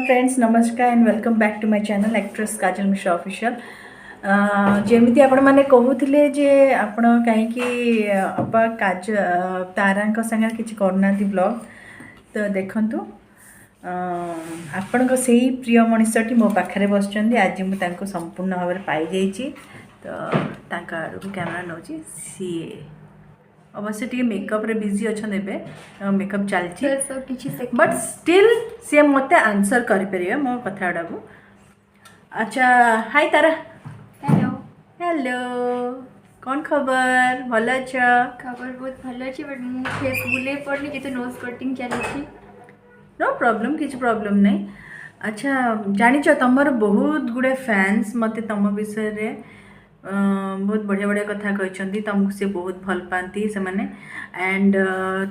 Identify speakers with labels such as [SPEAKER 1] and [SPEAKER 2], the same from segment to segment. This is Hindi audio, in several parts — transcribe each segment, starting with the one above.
[SPEAKER 1] फ्रेंड्स नमस्कार and welcome back to my channel actress Kajal Mishra official जमी आपण मैंने कहूले जे आपण कहीं अपा काज तारा संगे किसी करना ब्लॉग तो देखु आपण से प्रिय मनीषटी मो पाखे बस आज मुझे संपूर्ण भाव में पाई जाइए तो आड़ को कैमेरा नौ सी अवश्य टी मेकअप रे बिजी अच्छा मेकअप चलती बट स्टिल सी मत आंसर करें मो कथा को। अच्छा हाय तारा।
[SPEAKER 2] हेलो
[SPEAKER 1] हेलो कौन खबर भल अच्छ?
[SPEAKER 2] खबर बहुत भल अच्छे बट मु फेस बुले पड़नी जेतो नोज कटिंग चली।
[SPEAKER 1] नो प्रॉब्लम किसी प्रॉब्लम नहीं। अच्छा जानिच तमर बहुत गुड़े फैंस मत तुम विषय रे बहुत बढ़िया बढ़िया कथा कहते तुमको से बहुत भल पाती से माने एंड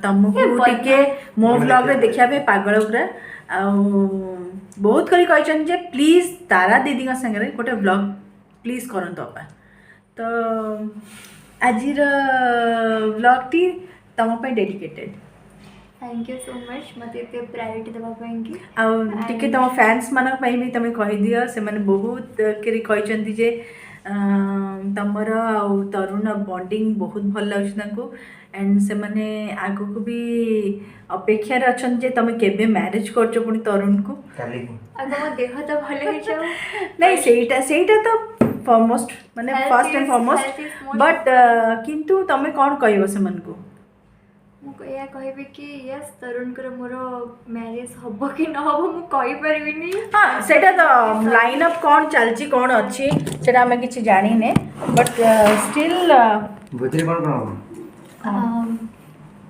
[SPEAKER 1] तुमको टिके मो व्लॉग रे देखिया पे पागल पूरा बहुत करी कहते जे प्लीज तारा दीदी संगे गोटे व्लॉग प्लीज करंतु अपा तो आज व्लॉग टी तुम पे dedicated.
[SPEAKER 2] Thank you so much मत इते प्रायोरिटी देबा पई कि
[SPEAKER 1] टिके तुम फैंस मानक पई भी तुम कहि दियो से माने बहुत करी कहते जे तमर आउ तरुण बॉन्डिंग बहुत भल लगे एंड से माने आगु को भी अपेक्षा अच्छा जे तुम केबे मैरिज करछ पुनी तरुण को
[SPEAKER 2] अगर मो देह तो भल हे जाऊ
[SPEAKER 1] नहीं सेटा तो फॉरमोस्ट माने फर्स्ट एंड फॉरमोस्ट बट किंतु तुम कौन कहबो से मन को
[SPEAKER 2] मुझे यह कहबी कि यस तरुण कर मोर मैरिज हबो कि न हबो मु कहि परबिनी।
[SPEAKER 1] हाँ सेटा तो लाइन अप कौन चलची कौन अच्छी सेटा हमें किसी जानी ने बट स्टिल
[SPEAKER 2] बुझे कौन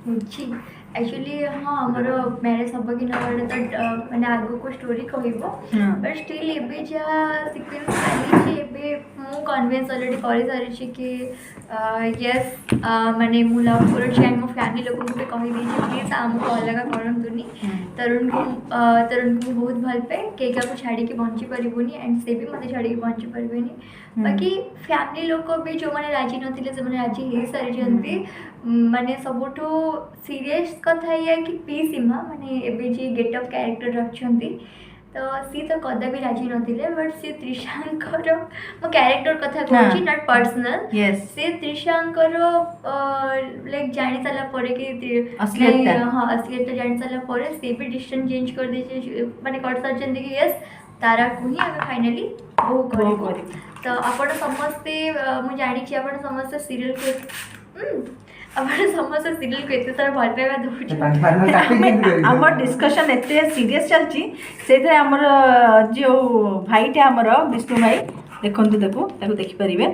[SPEAKER 2] बुझी एक्चुअली हाँ हमर मैरिज हबो कि न हबो तो माने आगो को स्टोरी कहबो बट स्टिल एबे जा सीक्वेंस चली एबे मु कन्विंस ऑलरेडी करि सारी छी कि यस माने मु लव करो एंड मो फैमिली लोगों को कहि दी प्लीज आमको अलग करंतुनी तरुण को बहुत भल पे केका को छाड़ी के बंची परिबोनी एंड से भी मते छाड़ी के बंची परिबोनी बाकी फैमिली लोग भी जो माने राजी नथिले से माने राजी हे सारी जंती माने सबुठो सीरियस कथा ये कि पी सीमा माने एबे जे गेटअप कैरेक्टर रखछंती तो सी तो कदा भी राजी नथिले बट सी त्रिशांकर मो कैरेक्टर कथा कहछि नॉट पर्सनल से त्रिशांकर लाइक जानि साला पड़े कि असलियत हां असलियत जानि साला पड़े से भी डिसीजन चेंज कर दे माने कर सारछंती कि यस तारा को ही हमें फाइनली वो करी तो आपण समस्ते मु जानि छी आपण समस्त सीरियल को अपन समस्त सीरियल को एते सारा भल पाइबा दउछ
[SPEAKER 1] हमर डिस्कशन एते सीरियस चलची सेथे हमर जो भाईटे हमर विष्णु भाई देखंतु ताको देखि परिबे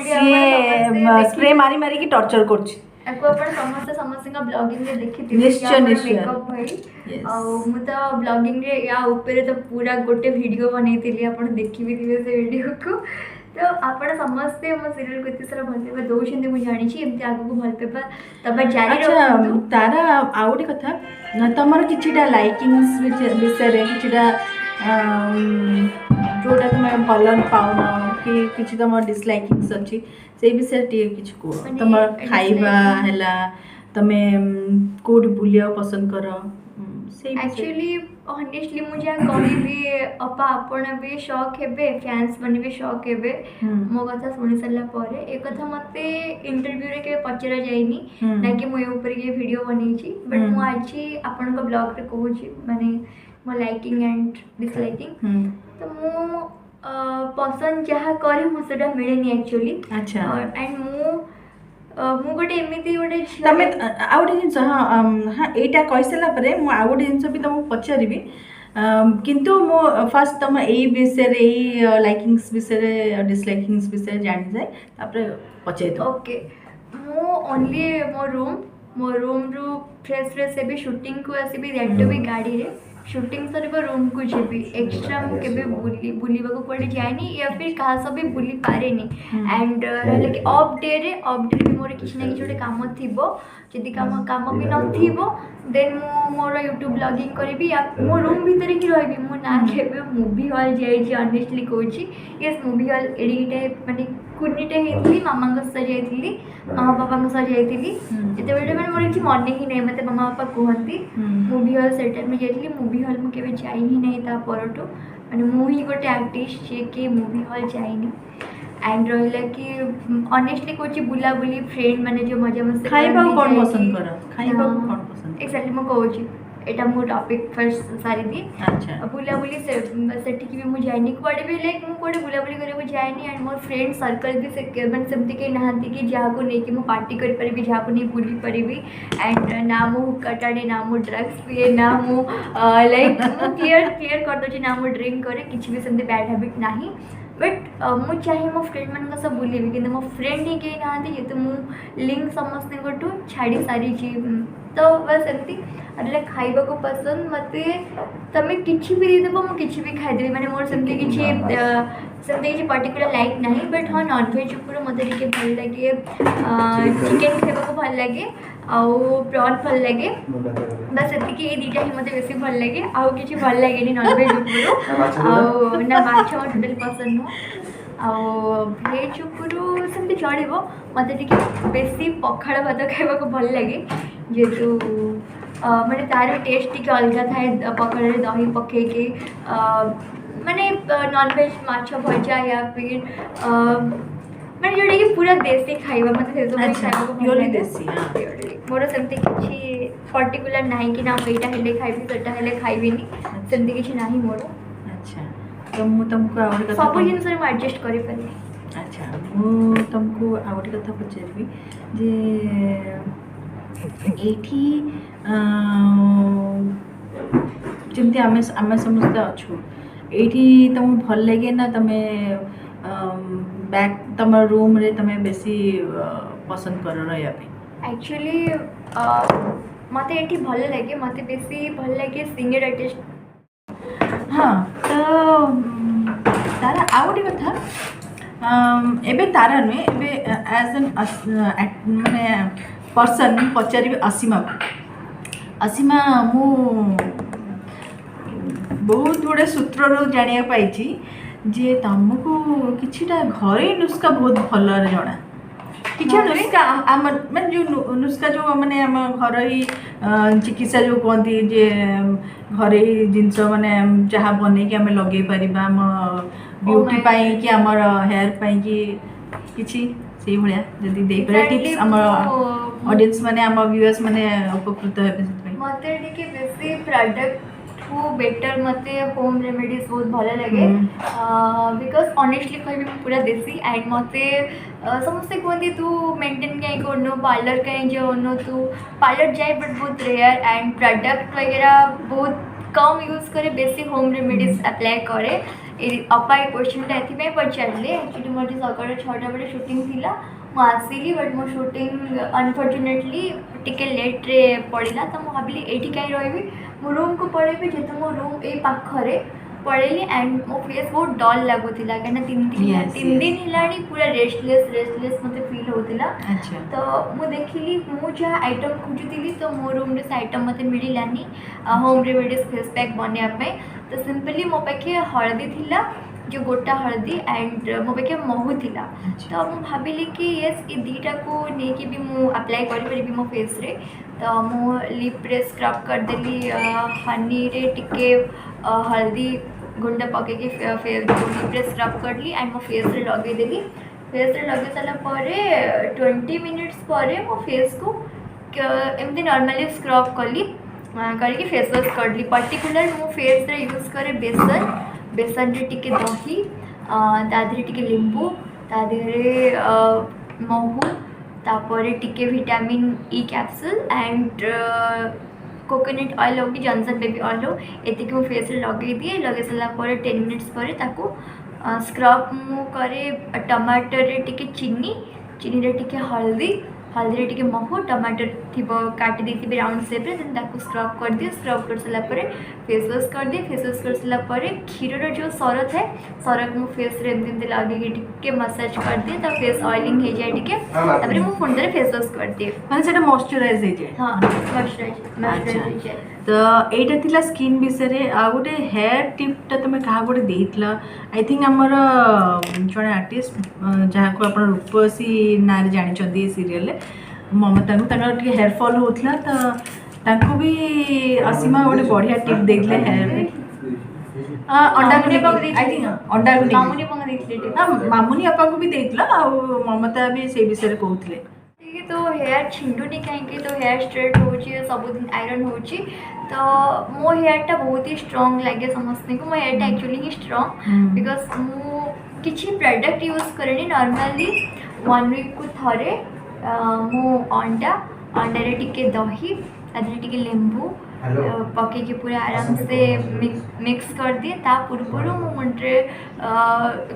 [SPEAKER 1] से स्प्रे मारी मारी की टॉर्चर करछि
[SPEAKER 2] एको अपन समस्त का ब्लॉगिंग रे देखि
[SPEAKER 1] निश्चय
[SPEAKER 2] मेकअप भाई आ मु तो ब्लॉगिंग रे या ऊपर तो पूरा गोटे वीडियो बनैतिली अपन देखि भी दिबे से वीडियो को तो आपण समस्ते मो सीरियल को इते सारा भल पेबा दउछन्ते मु जानि छी एमते आगु को भल पेबा तबे जारी रहंतु।
[SPEAKER 1] तारा आउडी कथा तमर किछिटा लाइकिंग्स विषय रे किछिटा जोटा तुम भल पाउन कि किछि तमर डिसलाइकिंग्स अछि से विषय टी किछ को तमर खाइबा हैला तमे कोड बुलिया पसंद कर
[SPEAKER 2] एक्चुअली ऑनेस्टली मुझे कहबी अपा आपण भी शौक हेबे फैंस बने भी शौक हेबे मो कथा सुनि सरला परे ए कथा मते इंटरव्यू रे के पचरा जाइनी ना कि मो ऊपर के वीडियो बनै छी बट मो आछि आपण को ब्लॉग रे कहू छी माने मो लाइकिंग एंड डिसलाइकिंग तो मो पसंद जहाँ करे मो सेटा मिलेनी एक्चुअली।
[SPEAKER 1] अच्छा
[SPEAKER 2] एंड मु गोटे एमती गोटे
[SPEAKER 1] तमें आउ गोटे जिन हाँ हाँ यहाँ कहसारा पर मुझे आउ गोटे जिन भी तुमको पचारि किंतु मो फास्ट तुम यही विषय लाइकिंग्स विषय डिसलाइकिंग्स विषय जानी जाए पचार
[SPEAKER 2] ओके मो ओनली मो रूम रु फ्रेश फ्रेश भी शूटिंग को आसबि दैट भी गाड़ी रे शूटिंग सर रूम को जीवी एक्स्ट्रा मुझे बुलवा को पड़े जाएनी या फिर कहा सब भी बुली पारे एंड ऑफ डे रे मोर किसी ना कि काम थो जदि काम भी नथिबो देन मु मोर यूट्यूब ब्लॉगिंग करी या मो रूम भीतर ही रही मु ना केबे मूवी हॉल जाई ऑनेस्टली कहूँ यस मूवी हॉल एडी टाइप माने कुनिटे हेतली मामा को सह जाइतली मामा पापा को सह जाइतली जते बेले मैं मोर କିଛି ମନେ ହିଁ ନାହିଁ ମୋତେ ମାମା ବାପା କୁହନ୍ତି ମୁଭି ହଲ୍ ସେ ଟାଇମ୍ରେ ଯାଇଥିଲି ମୁଭି ହଲ୍ ମୁଁ କେବେ ଯାଇ ହିଁ ନାହିଁ ତା ପରଠୁ ମାନେ ମୁଁ ହିଁ ଗୋଟେ ଆର୍ଟିଷ୍ଟ ଯିଏକି ମୁଭି ହଲ୍ ଯାଇନି एंड रहा कि ऑनेस्टली कोची बुलाबुली फ्रेंड माने जो मजा मस्ती
[SPEAKER 1] खाइबा कोन पसंद कर खाइबा कोन पसंद
[SPEAKER 2] एक्चुअली मो कहूची एटा मो टॉपिक फर्स्ट सारी दी
[SPEAKER 1] अच्छा
[SPEAKER 2] बुलाबुली से सेठी की भी मु जाइनी कोडे भी लाइक मु कोडे बुलाबुली करे को जाइनी एंड मोर फ्रेंड सर्कल भी से माने सेमती के नहांती कि जहा को नहीं कि मु पार्टी कर परिबी जहा को नहीं बुली परिबी एंड ना मु कटाडे ना मु ड्रग्स पिए ना मु लाइक मु क्लियर कर दो ना मु ड्रिंक करे किछि भी सेमती बैड हैबिट नाही बट मु चाहे मो फ्रेंड मान सब बुलेबी कि मो फ्रेंड ही कहीं ना जेहतु मु लिंक समस्त छाड़ी सारी तो बस एमती अरे खाइबा को पसंद मत तमें किसी भी देदेव मुझे भी खाईदेवी मैंने मोर सेमती किसी पर्टिकुलर लाइक नहीं बट हाँ नॉनवेज ऊपर मत भल लगे चिकेन खाइबा को भल लगे आउ प्रॉन भल लगे बस एतिकी ये दुटा ही मत बेसी भल लगे आउ किसी भल लगे नॉनवेज ऊपर ना माछ मोर टोटल पसंद नुह आउ भेज ऊपर सेमती चढ़ो मत बेसी पखाड़ भात खाइबा को भल लगे जेहेतु माने तार टेस्ट टी अलग थाए पखाड़े दही पकईके माने नॉनवेज माछ भजा या फिर माने जोटा कि पूरा देसी खाइबा मत प्योरली देसी मोर सेमती किछि पर्टिकुलर नाही कि ना एटा हेले खाइबी सेटा हेले खाइबिनी सेमती किछि नाही मोर
[SPEAKER 1] अच्छा तो मु तुमको आउट कथा
[SPEAKER 2] सब जिंस रे एडजस्ट करि पारि
[SPEAKER 1] अच्छा मु तुमको आउट कथा पचारबी जे एठी जमती आमे आमे समस्त अच्छु एठी तुम भल लगे ना तमे बैक तुम रूम रे तमे बेसी पसंद कर रहा पे
[SPEAKER 2] एक्चुअली मते एठी भल लगे मते बेसी भल लगे सिंगर आर्टिस्ट
[SPEAKER 1] हाँ तो तारा आउट कथा एबे तारा नुहे एबे एज एन माने पर्सन पचारि असीमा असीमा मु बहुत गुड़े सूत्र जाना पाई जे तुमको किछिटा घरे नुस्खा बहुत भल जना किसी नुस्खा आम मैंने जो नुस्खा जो मैंने आम घर ही चिकित्सा जो कहती जे घरे जिनस मैंने जहाँ बन के आम लगे पार आम ब्यूटी पाई कि आम हेयर पाई कि किसी से भाया जदि दे पारे टिप्स आम ऑडियंस माने आम व्यूअर्स माने उपकृत हेबे
[SPEAKER 2] मते टिके बेसी प्रोडक्ट को बेटर मते होम रेमेडीज बहुत भल लगे बिकॉज ऑनेस्टली कहबी पूरा देसी एंड मते समस्ते कहते तू मेंटेन कहीं करनो पार्लर कहीं जानो तू पार्लर जाए बट बहुत रेयर एंड प्रोडक्ट वगैरह बहुत कम यूज करे बेसी होम रेमेडीज अप्लाई करे अपा क्वेश्चनटा ये पचारे एक्चुअली मोर सकाल 6टा बजे शूटिंग थिला आसली बट मो शूटिंग अनफॉर्चुनेटली टिके लेट रे पड़ा तो मुझे भाविली ये कहीं रही मो रूम को पड़ेबी जेहतु मो रूम ये पाखरे पड़ेली एंड मो फेस बहुत डल लगुला कहीं 3 दिन है पूरा रेस्टलेस मत फील होता तो मुझे देखिली मुझे आइटम खोजुली तो मो रूम से आइटम मत मिलानी होम रेमेडीज फेस पैक बनवाई तो सिंपली मो पाखे हलदी थिला जो गोटा हलदी एंड मो पाखे महू थिला तो मुझे भाविली कि येस ये दुटा को लेकिन भी मुझे अप्लाई करी मो फेस रे तो मो लिप रे स्क्रब करदेली हनी रे टिके हल्दी गुंड पके लिप रे स्क्रब करली एंड मो फेस रे लगेदेली फेस रे लगे सारा 20 मिनिट्स पर मो फेस को एमती नॉर्मली स्क्रब कली करके फेस वाश करली पर्टिकुलर मो फेस रे यूज करे बेसन रे टिके दही तादरे टिके लींबू तादरे महू तापर टिके vitamin E capsule and coconut oil हो कि जॉनसन बेबी ऑयल हो ये मो फेस रे लगे दिए लगे सारा 10 मिनिट्स पर ताको स्क्रब मु करे टमाटर रे टिके चीनी रे टिके हल्दी रे टिके महू टमाटर थी काटी देती राउंड सेप रे देन ताको स्क्रब कर दिए स्क्रब कर सारा फेस वाश कर दिए फेस वाश कर सारा क्षीर जो सर थाए सर को मो फेस रे एमती लगे टिके मसाज कर दिए तो फेस ऑयलिंग हो जाए टिके तापर मो फोन फेस वाश कर दिए
[SPEAKER 1] माने सेटा मॉइस्चराइज हो जाए
[SPEAKER 2] हां मॉइस्चराइज हो जाए
[SPEAKER 1] तो एटा थिला स्किन विषय आ गोटे हेयर टिपटा तुम क्या गोटे देइतला आई थिंक आमर जड़े आर्टिस्ट जहाँ को आप रूपसी ना जानी सीरियल ममता को हेयर फॉल होता तो भी असीमा गोटे बढ़िया टिप देते हेयर अंडा आई थिंक अंडा मामुनी आपा को भी देइतला आ ममता भी से विषय कहते
[SPEAKER 2] तो हेयर छिंडुनी कहीं तो हेयर स्ट्रेट हो सबुदिन आयरन हो तो मो हेयरटा बहुत ही स्ट्रॉन्ग लगे समस्त को मो हेयरटा एक्चुअली ही स्ट्रॉन्ग बिकज मु किसी प्रोडक्ट यूज करेनी नॉर्मली 1 वीक को थरे मो अंडा टिके दही तादे टिके लेंबू पकईकि पूरा आराम से मिक्स कर दिए ता पूर्व मुंडे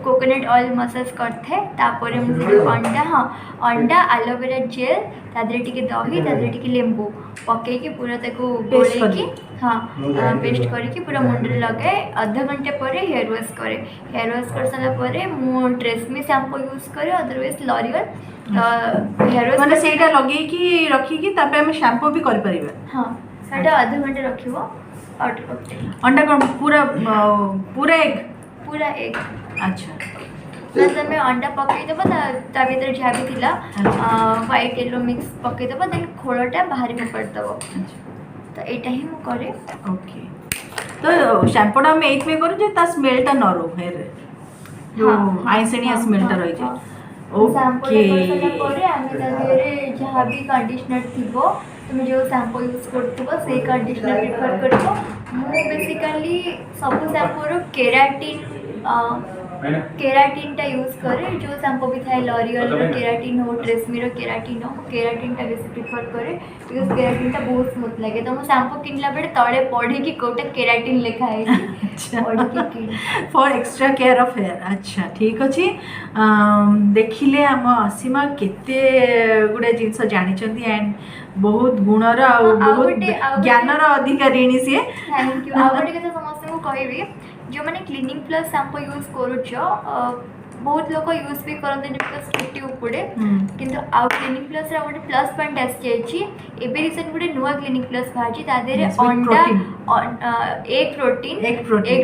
[SPEAKER 2] कोकोनट ऑयल मसाज करते तापर मुझे अंडा हाँ अंडा एलोवेरा जेल तादे टिके दही तादे टिके लेंबू पकईकि पूरा ताको गोलेकी हाँ पेस्ट करके पूरा मुंडे लगे आधा घंटे पर हेयर वाश करे हेयर वाश कर सारा पर मु ट्रेसमी शैम्पू यूज करे अदरवाइज लॉरियल हेयर वाश
[SPEAKER 1] माने सेटा लगे कि रखी कि तापे हम शैम्पू भी कर परिबे
[SPEAKER 2] हाँ सेटा आधा घंटे रखिबो आउट करते
[SPEAKER 1] अंडा कौन पूरा पूरा एग
[SPEAKER 2] अच्छा मतलब मैं अंडा पकई देबो ता भीतर जहाँ भी थिला व्हाइट येलो मिक्स पकई देबो देन खोलटा बाहर में पड़ देबो तो एटा ही मु करे
[SPEAKER 1] ओके तो शैम्पूटा हम एथ में करू जे ता स्मेलटा न रो हेयर जो आइसनिया स्मेलटा रही जे
[SPEAKER 2] ओके जहाँ भी कंडीशनर थी तुम जो शैम्पू यूज करथबो से कंडीशनर प्रिफर करबो मु बेसिकली सब शैम्पूर केराटिन टा यूज करे जो शैम्पू भी थाए लॉरियल रो केराटिन हो ट्रेसमी रो केराटिन हो केराटिन टा बेसी प्रिफर करे बिकॉज केराटिन टा बहुत स्मूथ लगे तो मु शैम्पू किनला बेले तळे पढ़ी कि कोटा केराटिन लिखा है पढ़ी कि किन
[SPEAKER 1] for extra care of hair अच्छा ठीक अछि देखिले हम असीमा केते गुडे जिंस जानि छथि एंड बहुत गुणर आ बहुत ज्ञानर अधिकारिणी से
[SPEAKER 2] थैंक यू आ गोटे कथा समस्त को कहबी जो मैंने क्लीनिंग प्लस शैम्पू यूज करूछ बहुत लोग यूज भी करते बिकज चुट्टी उपड़े किंतु आउ क्लीनिंग प्लस रा गोटे प्लस पॉइंट आसी एबे रिसेंट गोटे नुआ क्लीनिंग प्लस बाहर तादेरे अंडा एग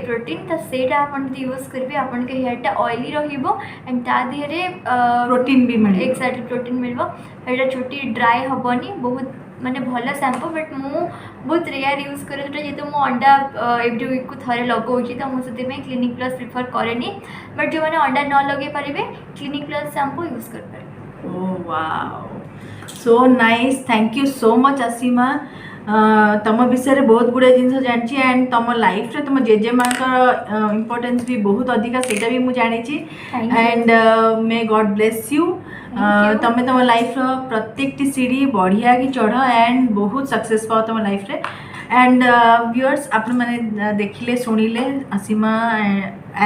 [SPEAKER 2] प्रोटीन तो सेटा आपन यूज करबे आपन के हेयर टा ऑयली रहिबो एंड तादेरे
[SPEAKER 1] प्रोटीन भी मिले
[SPEAKER 2] एक्जेक्टली प्रोटीन मिलबो एटा चुट्टी ड्राई हबनी बहुत माने भल शैम्पू बट मु बहुत रेयर यूज करे जेहेतु मु अंडा एवरी वीक को थरे लगाऊँगी तो मुझे क्लिनिक प्लस प्रिफर करेनी बट जो मैंने अंडा न लगे पारे क्लिनिक प्लस शैम्पू यूज कर पारे
[SPEAKER 1] oh wow so nice thank you so much Asima तुम विषय बहुत गुड़े जिन जानी एंड तुम लाइफ रे तुम जेजेमा इम्पोर्टेंस भी बहुत अधिका सेटा भी मुझे जानी and may God bless you तुम तुम लाइफ प्रत्येक सीढ़ी बढ़िया कि चढ़ एंड बहुत सक्सेस पाओ तुम लाइफ रे एंड व्यूअर्स आपण मैंने देखिले शुणिले असीमा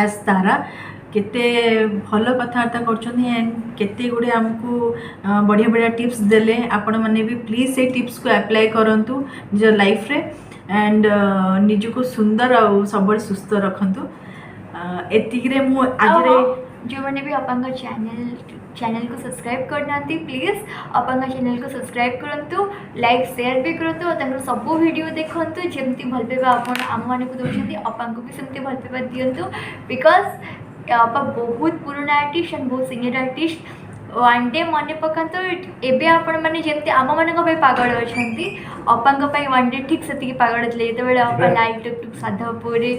[SPEAKER 1] एज तारा केते भल कथबार्ता कर एंड केते गुड़े आमको बढ़िया बढ़िया टिप्स देले आपण मैंने भी प्लीज से टिप्स को अप्लाई करंतु निज लाइफ रे एंड निज को सुंदर और सब सुस्थ रखंतु एतिक रे मु आज रे
[SPEAKER 2] जो मैंने भी अपन चैनल को सब्सक्राइब करना प्लीज अपन चैनल को सब्सक्राइब करंतु लाइक शेयर भी करंतु और सब वीडियो देखंतु जेमती भल पाइबा अपन आम माने को दोछंती अपन को भी सेमती भल पाइबा दियंतु बिकॉज आपा बहुत पुराना आर्टिस्ट एंड बहुत सीनियर आर्टिस्ट वन डे मन पकातु एबे आपण माने जेमती आम मानक भाई पागल अछंती अपांग पई वन डे ठीक सेती पागल थले जेते बेले आपा लाइट टुक साधा पूरे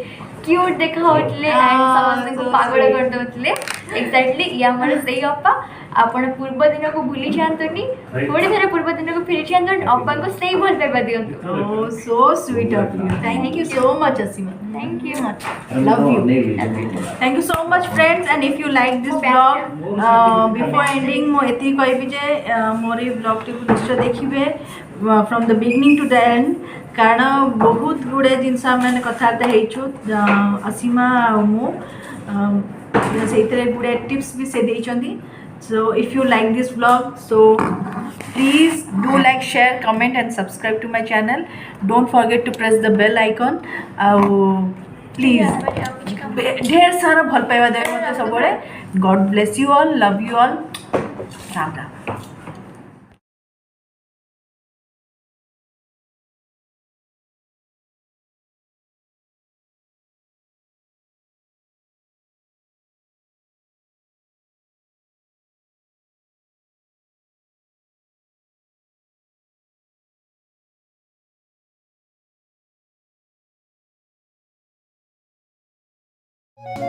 [SPEAKER 2] क्यूट देखा होतले एंड समस्त को पागल कर दोतले एक्जेक्टली या हमर सही अपा आपण पूर्व दिन को भूली जानतनी थोड़ी थोड़े पूर्व दिन को फिर जानतन अपन को सही बोल पाइबा दियंतु
[SPEAKER 1] oh so sweet of you thank you so much Asima
[SPEAKER 2] thank you
[SPEAKER 1] love you thank you so much friends and if you like this vlog before ending mo eti कहबी जे मोर ए ब्लॉग टी निश्चय देखिबे from the beginning to the end कारण बहुत गुड़े जिनस मैंने कथबार्ता हेचु असीमा मु से गुड़े टिप्स भी से देइचंदी so if you like this vlog so please do like share comment and subscribe to my channel don't forget to press the bell icon please ढेर सारा भल पाइबा देवे मते सब God bless you all love you all Ram Ram.
[SPEAKER 2] हाँ